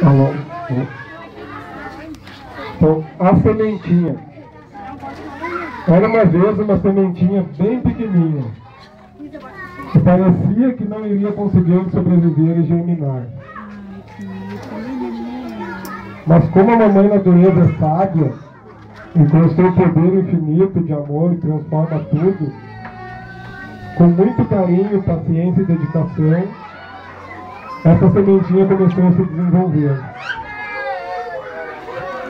Alô? Então, a sementinha. Era uma vez uma sementinha bem pequenininha, que parecia que não iria conseguir sobreviver e germinar. Mas como a mamãe natureza é sábia, e com o seu poder infinito de amor transforma tudo, com muito carinho, paciência e dedicação, essa sementinha começou a se desenvolver.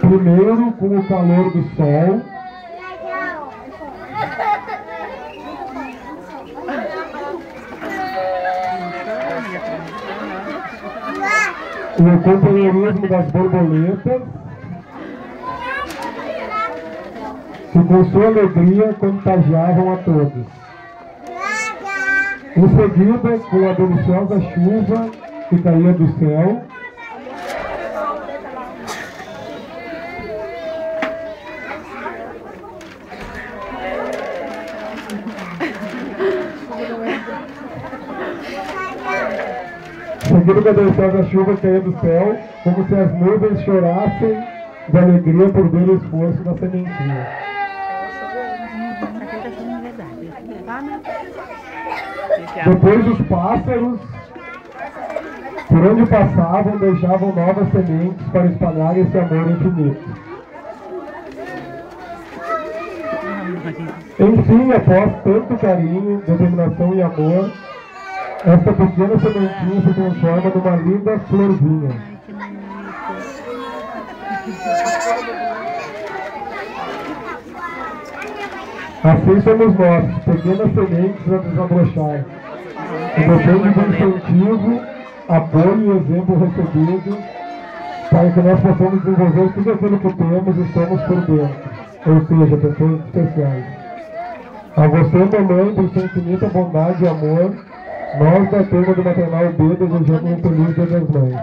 Primeiro com o calor do sol, o companheirismo das borboletas, que com sua alegria contagiavam a todos. Em seguida, com a deliciosa chuva que caía do céu, seguido da deliciosa chuva que caía do céu, como se as nuvens chorassem de alegria por ver o esforço da sementinha. Depois os pássaros, por onde passavam, deixavam novas sementes para espalhar esse amor infinito. Enfim, após tanto carinho, determinação e amor, esta pequena sementinha se transforma numa linda florzinha. Assim somos nós, pequenas sementes a desabrochar. E depende do incentivo, apoio e exemplo recebido para que nós possamos desenvolver tudo aquilo que temos e somos por dentro, ou seja, pessoas especiais. A você, mamãe, por sua infinita bondade e amor, nós da turma do Maternal B desejamos um feliz Dia das Mães.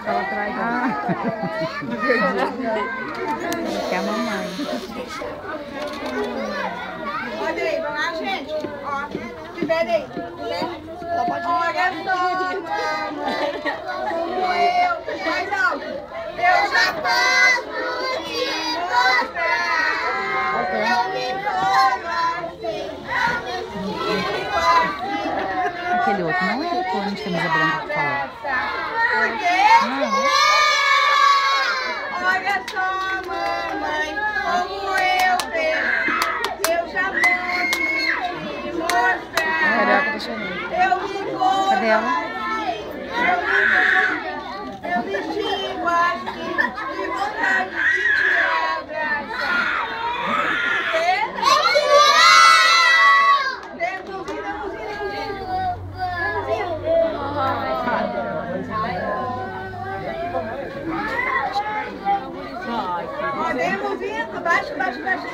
Ela traz que é a mamãe. Olha aí, vamos lá, gente. Ó, tiver aí. Só pode ir. Olha só, mamãe. Como eu. Mais alto. Eu já posso te mostrar. Eu me como assim. Eu me tiro assim. Aquele outro não é o de camisa branca que falou. Olha só, mamãe, como eu penso. Eu já posso te mostrar. Eu me como. Cadê ela? Eu me estico assim, de vontade de te abraçar. Podemos ir? Baixo, baixo, baixo.